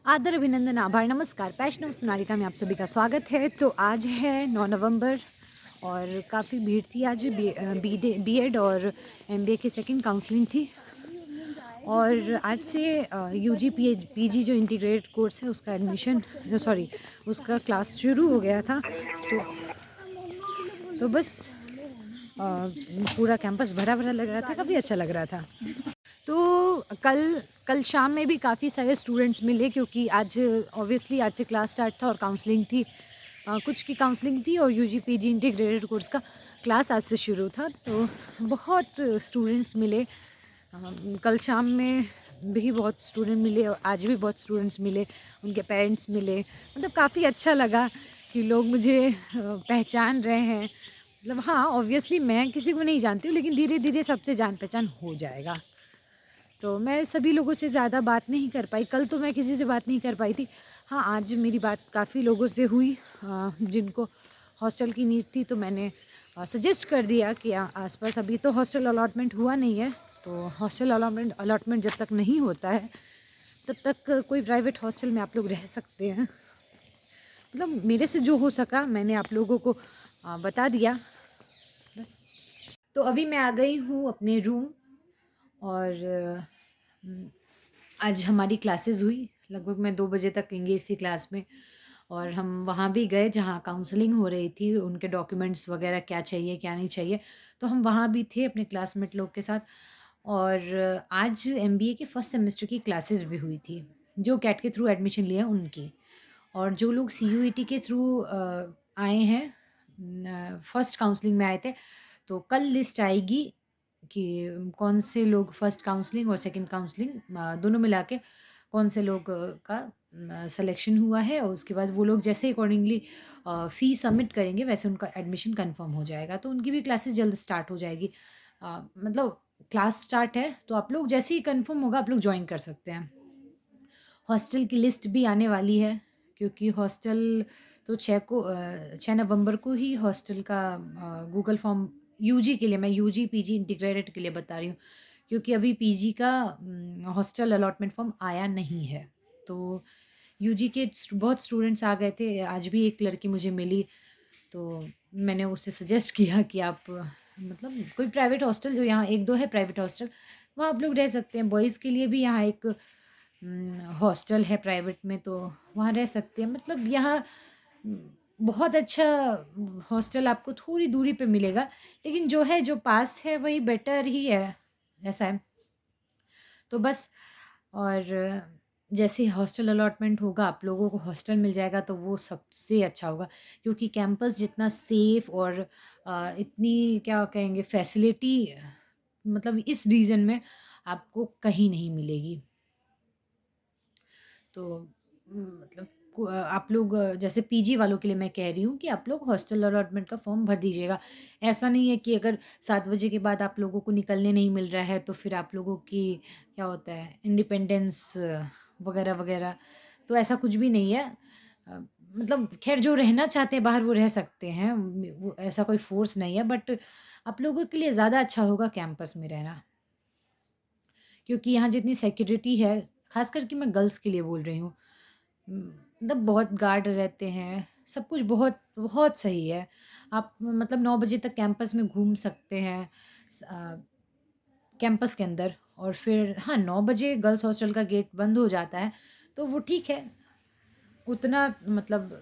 आदर, अभिनंदन, आभार, नमस्कार। वैष्णव सोनालिका में आप सभी का स्वागत है। तो आज है 9 नवंबर और काफ़ी भीड़ थी आज बीएड और एमबीए की सेकंड काउंसलिंग थी। और आज से यूजी पीजी जो इंटीग्रेटेड कोर्स है उसका एडमिशन सॉरी उसका क्लास शुरू हो गया था। तो बस अ, पूरा कैंपस भरा भरा लग रहा था, काफ़ी अच्छा लग रहा था। तो कल कल शाम में भी काफ़ी सारे स्टूडेंट्स मिले क्योंकि आज ऑब्वियसली आज से क्लास स्टार्ट था और काउंसलिंग थी। कुछ की काउंसलिंग थी और यूजी पीजी इंटीग्रेटेड कोर्स का क्लास आज से शुरू था। तो बहुत स्टूडेंट्स मिले। कल शाम में भी बहुत स्टूडेंट मिले और आज भी बहुत स्टूडेंट्स मिले, उनके पेरेंट्स मिले। मतलब काफ़ी अच्छा लगा कि लोग मुझे पहचान रहे हैं। मतलब हाँ, ऑब्वियसली मैं किसी को नहीं जानती हूँ, लेकिन धीरे-धीरे सबसे जान-पहचान हो जाएगा। तो मैं सभी लोगों से ज़्यादा बात नहीं कर पाई। कल तो मैं किसी से बात नहीं कर पाई थी। हाँ, आज मेरी बात काफ़ी लोगों से हुई जिनको हॉस्टल की नीड थी, तो मैंने सजेस्ट कर दिया कि आस-पास अभी तो हॉस्टल अलॉटमेंट हुआ नहीं है, तो हॉस्टल अलॉटमेंट जब तक नहीं होता है, तब तक कोई प्राइवेट हॉस्टल में आप लोग रह सकते हैं। मतलब मेरे से जो हो सका मैंने आप लोगों को बता दिया, बस। तो अभी मैं आ गई हूँ अपने रूम और आज हमारी क्लासेस हुई। लगभग मैं 2 बजे तक एंगेज थी क्लास में और हम वहाँ भी गए जहाँ काउंसलिंग हो रही थी, उनके डॉक्यूमेंट्स वगैरह क्या चाहिए, क्या नहीं चाहिए। तो हम वहाँ भी थे अपने क्लासमेट लोग के साथ और आज एमबीए के फर्स्ट सेमेस्टर की क्लासेस भी हुई थी, जो कैट के थ्रू एडमिशन लिए हैं उनकी। और जो लोग सीयूईटी के थ्रू आए हैं फर्स्ट काउंसलिंग में आए थे, तो कल लिस्ट आएगी कि कौन से लोग फर्स्ट काउंसलिंग और सेकंड काउंसलिंग दोनों मिला के कौन से लोग का सिलेक्शन हुआ है और उसके बाद वो लोग जैसे अकॉर्डिंगली फ़ी सबमिट करेंगे वैसे उनका एडमिशन कंफर्म हो जाएगा। तो उनकी भी क्लासेस जल्द स्टार्ट हो जाएगी। मतलब क्लास स्टार्ट है तो आप लोग जैसे ही कंफर्म होगा आप लोग जॉइन कर सकते हैं। हॉस्टल की लिस्ट भी आने वाली है क्योंकि हॉस्टल तो 6 नवंबर को ही हॉस्टल का गूगल फॉर्म यूजी के लिए, मैं यूजी पीजी इंटीग्रेटेड के लिए बता रही हूँ क्योंकि अभी पीजी का हॉस्टल अलॉटमेंट फॉर्म आया नहीं है। तो यूजी के बहुत स्टूडेंट्स आ गए थे। आज भी एक लड़की मुझे मिली तो मैंने उसे सजेस्ट किया कि आप मतलब कोई प्राइवेट हॉस्टल जो यहाँ एक दो है प्राइवेट हॉस्टल, वहाँ आप लोग रह सकते हैं। बॉयज़ के लिए भी यहाँ एक हॉस्टल है प्राइवेट में, तो वहाँ रह सकते हैं। मतलब यहाँ उम, बहुत अच्छा हॉस्टल आपको थोड़ी दूरी पे मिलेगा, लेकिन जो है जो पास है वही बेटर ही है, ऐसा है। तो बस और जैसे ही हॉस्टल अलॉटमेंट होगा, आप लोगों को हॉस्टल मिल जाएगा तो वो सबसे अच्छा होगा क्योंकि कैंपस जितना सेफ और इतनी क्या कहेंगे फैसिलिटी मतलब इस रीजन में आपको कहीं नहीं मिलेगी। तो मतलब आप लोग जैसे पीजी वालों के लिए मैं कह रही हूँ कि आप लोग हॉस्टल अलॉटमेंट का फॉर्म भर दीजिएगा। ऐसा नहीं है कि अगर 7 बजे के बाद आप लोगों को निकलने नहीं मिल रहा है तो फिर आप लोगों की क्या होता है इंडिपेंडेंस वगैरह, वगैरह। तो ऐसा कुछ भी नहीं है। अ, मतलब ख़ैर जो रहना चाहते हैं बाहर वो रह सकते हैं। वो ऐसा कोई फ़ोर्स नहीं है बट आप लोगों के लिए ज़्यादा अच्छा होगा कैंपस में रहना। क्योंकि यहाँ जितनी सिक्योरिटी है, ख़ास करके मैं गर्ल्स के लिए बोल रही हूँ। मतलब बहुत गार्ड रहते हैं, सब कुछ बहुत बहुत सही है। आप मतलब 9 बजे तक कैंपस में घूम सकते हैं कैंपस के अंदर और फिर हाँ, 9 बजे गर्ल्स हॉस्टल का गेट बंद हो जाता है, तो वो ठीक है, उतना मतलब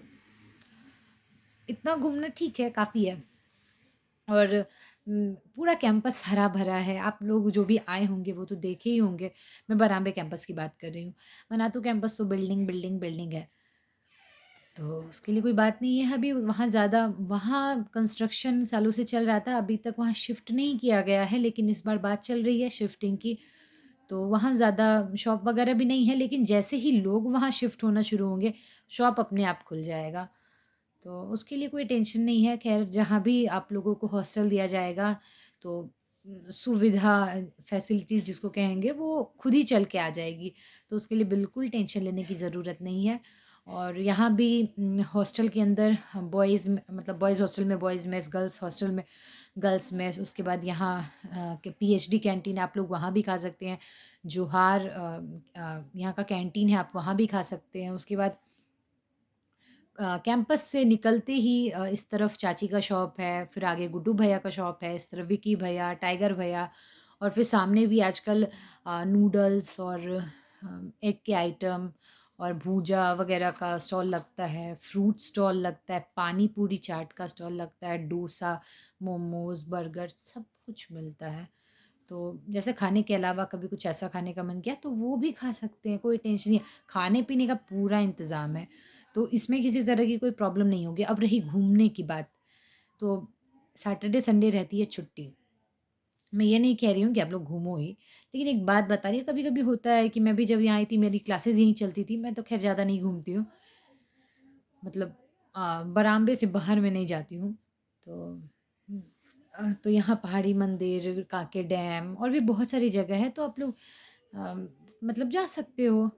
इतना घूमना ठीक है, काफ़ी है। और पूरा कैंपस हरा-भरा है। आप लोग जो भी आए होंगे वो तो देखे ही होंगे। मैं बरामबे कैंपस की बात कर रही हूँ। मनातू कैंपस तो बिल्डिंग, बिल्डिंग, बिल्डिंग है। तो उसके लिए कोई बात नहीं है। अभी वहाँ ज़्यादा वहाँ कंस्ट्रक्शन सालों से चल रहा था, अभी तक वहाँ शिफ्ट नहीं किया गया है, लेकिन इस बार बात चल रही है शिफ्टिंग की। तो वहाँ ज़्यादा शॉप वगैरह भी नहीं है, लेकिन जैसे ही लोग वहाँ शिफ्ट होना शुरू होंगे, शॉप अपने आप खुल जाएगा। तो उसके लिए कोई टेंशन नहीं है। ख़ैर जहाँ भी आप लोगों को हॉस्टल दिया जाएगा तो सुविधा फैसिलिटीज़ जिसको कहेंगे वो खुद ही चल के आ जाएगी। तो उसके लिए बिल्कुल टेंशन लेने की ज़रूरत नहीं है। और यहाँ भी हॉस्टल के अंदर बॉयज़ में मतलब बॉयज़ हॉस्टल में बॉयज़ मेस, गर्ल्स हॉस्टल में गर्ल्स मेस, उसके बाद यहाँ के पीएचडी कैंटीन आप लोग वहाँ भी खा सकते हैं। जोहार यहाँ का कैंटीन है, आप वहाँ भी खा सकते हैं। उसके बाद कैंपस से निकलते ही इस तरफ चाची का शॉप है, फिर आगे गुड्डू भैया का शॉप है, इस तरफ विकी भैया, टाइगर भैया, और फिर सामने भी आजकल नूडल्स और एग के आइटम और भूजा वगैरह का स्टॉल लगता है, फ्रूट स्टॉल लगता है, पानी पूरी चाट का स्टॉल लगता है, डोसा, मोमोज़, बर्गर सब कुछ मिलता है। तो जैसे खाने के अलावा कभी कुछ ऐसा खाने का मन किया तो वो भी खा सकते हैं, कोई टेंशन नहीं है। खाने-पीने का पूरा इंतज़ाम है, तो इसमें किसी तरह की कोई प्रॉब्लम नहीं होगी। अब रही घूमने की बात, तो सैटरडे संडे रहती है छुट्टी। मैं ये नहीं कह रही हूँ कि आप लोग घूमो ही, लेकिन एक बात बता रही हूँ, कभी-कभी होता है कि मैं भी जब यहाँ आई थी, मेरी क्लासेस यहीं चलती थी, मैं तो ख़ैर ज़्यादा नहीं घूमती हूँ। मतलब बरामदे से बाहर मैं नहीं जाती हूँ। तो तो यहाँ पहाड़ी मंदिर, कांके डैम और भी बहुत सारी जगह है, तो आप लोग अ, मतलब जा सकते हो।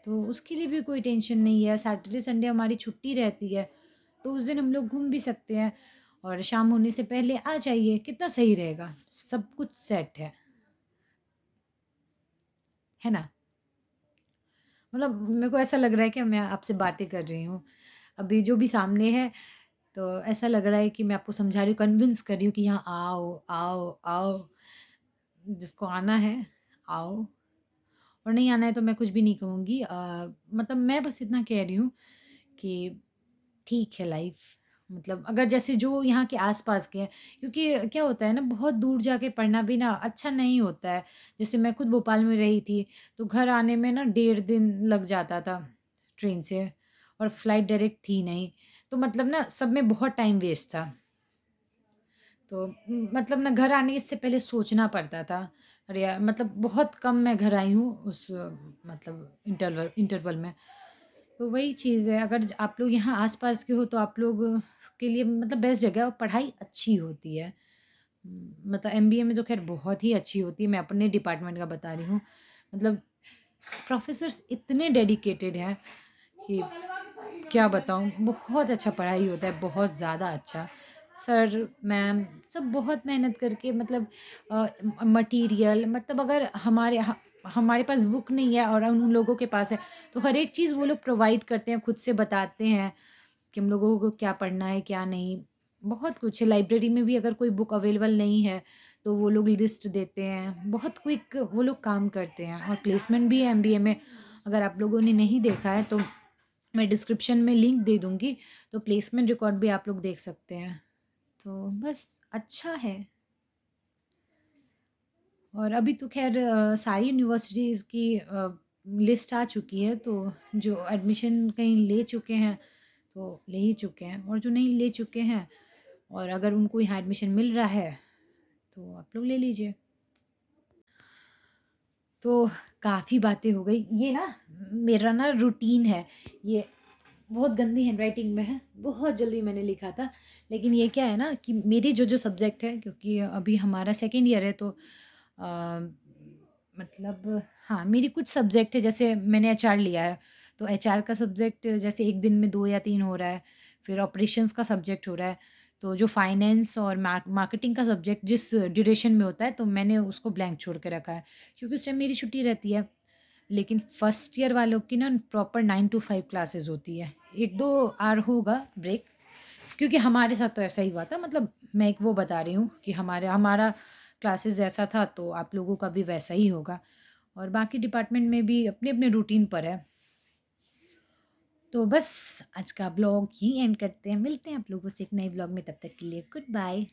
तो उसके लिए भी कोई टेंशन नहीं है, सैटरडे संडे हमारी छुट्टी रहती है, तो उस दिन हम लोग घूम भी सकते हैं और शाम होने से पहले आ जाइए, कितना सही रहेगा, सब कुछ सेट है ना? मतलब मेरे को ऐसा लग रहा है कि मैं आपसे बातें कर रही हूँ। अभी जो भी सामने है, तो ऐसा लग रहा है कि मैं आपको समझा रही हूँ, कन्विंस कर रही हूँ कि यहाँ आओ, आओ, आओ। जिसको आना है, आओ, और नहीं आना है तो मैं कुछ भी नहीं कहूँगी। मतलब मैं बस इतना कह रही हूँ कि ठीक है लाइफ़, मतलब अगर जैसे जो यहाँ के आस-पास के हैं, क्योंकि क्या होता है ना, बहुत दूर जाके पढ़ना भी ना अच्छा नहीं होता है। जैसे मैं खुद भोपाल में रही थी, तो घर आने में ना 1.5 दिन लग जाता था ट्रेन से, और फ्लाइट डायरेक्ट थी नहीं। तो मतलब ना सब में बहुत टाइम वेस्ट था। तो मतलब ना घर आने से पहले सोचना पड़ता था। अरे यार, मतलब बहुत कम मैं घर आई हूँ उस मतलब इंटरवल इंटरवल में। तो वही चीज़ है, अगर आप लोग यहाँ आस-पास के हो तो आप लोग के लिए मतलब बेस्ट जगह है, और पढ़ाई अच्छी होती है। मतलब एमबीए में तो ख़ैर बहुत ही अच्छी होती है, मैं अपने डिपार्टमेंट का बता रही हूँ। मतलब प्रोफ़ेसर्स इतने डेडिकेटेड हैं कि क्या बताऊँ, बहुत अच्छा पढ़ाई होता है, बहुत ज़्यादा अच्छा। सर, मैम सब बहुत मेहनत करके मतलब मटीरियल, मतलब अगर हमारे पास बुक नहीं है और उन लोगों के पास है, तो हर एक चीज़ वो लोग प्रोवाइड करते हैं, खुद से बताते हैं कि हम लोगों को क्या पढ़ना है, क्या नहीं। बहुत कुछ है, लाइब्रेरी में भी अगर कोई बुक अवेलेबल नहीं है, तो वो लोग लिस्ट देते हैं। बहुत क्विक वो लोग काम करते हैं, और प्लेसमेंट भी है एमबीए में। अगर आप लोगों ने नहीं देखा है तो मैं डिस्क्रिप्शन में लिंक दे दूँगी, तो प्लेसमेंट रिकॉर्ड भी आप लोग देख सकते हैं। तो बस अच्छा है। और अभी तो ख़ैर सारी यूनिवर्सिटीज़ की लिस्ट आ चुकी है, तो जो एडमिशन कहीं ले चुके हैं, तो ले ही चुके हैं, और जो नहीं ले चुके हैं और अगर उनको यहाँ एडमिशन मिल रहा है, तो आप लोग ले लीजिए। तो काफ़ी बातें हो गई। ये ना मेरा ना रूटीन है, ये बहुत गंदी हैंडराइटिंग में है, बहुत जल्दी मैंने लिखा था। लेकिन ये क्या है ना कि मेरी जो-जो सब्जेक्ट है, क्योंकि अभी हमारा सेकंड ईयर है, तो मतलब हाँ, मेरी कुछ सब्जेक्ट है, जैसे मैंने एचआर लिया है, तो एचआर का सब्जेक्ट जैसे 1 दिन में 2 या 3 हो रहा है, फिर ऑपरेशंस का सब्जेक्ट हो रहा है। तो जो फाइनेंस और मार्केटिंग का सब्जेक्ट जिस ड्यूरेशन में होता है, तो मैंने उसको ब्लैंक छोड़ के रखा है, क्योंकि उस टाइम मेरी छुट्टी रहती है। लेकिन फर्स्ट ईयर वालों की ना प्रॉपर 9 टू 5 क्लासेस होती है। 1-2 आवर होगा ब्रेक, क्योंकि हमारे साथ तो ऐसा ही हुआ था। मतलब मैं एक वो बता रही हूँ कि हमारा क्लासेस ऐसा था, तो आप लोगों का भी वैसा ही होगा, और बाकी डिपार्टमेंट में भी अपने-अपने रूटीन पर है। तो बस आज का ब्लॉग यहीं एंड करते हैं। मिलते हैं आप लोगों से एक नए ब्लॉग में, तब तक के लिए गुड बाय।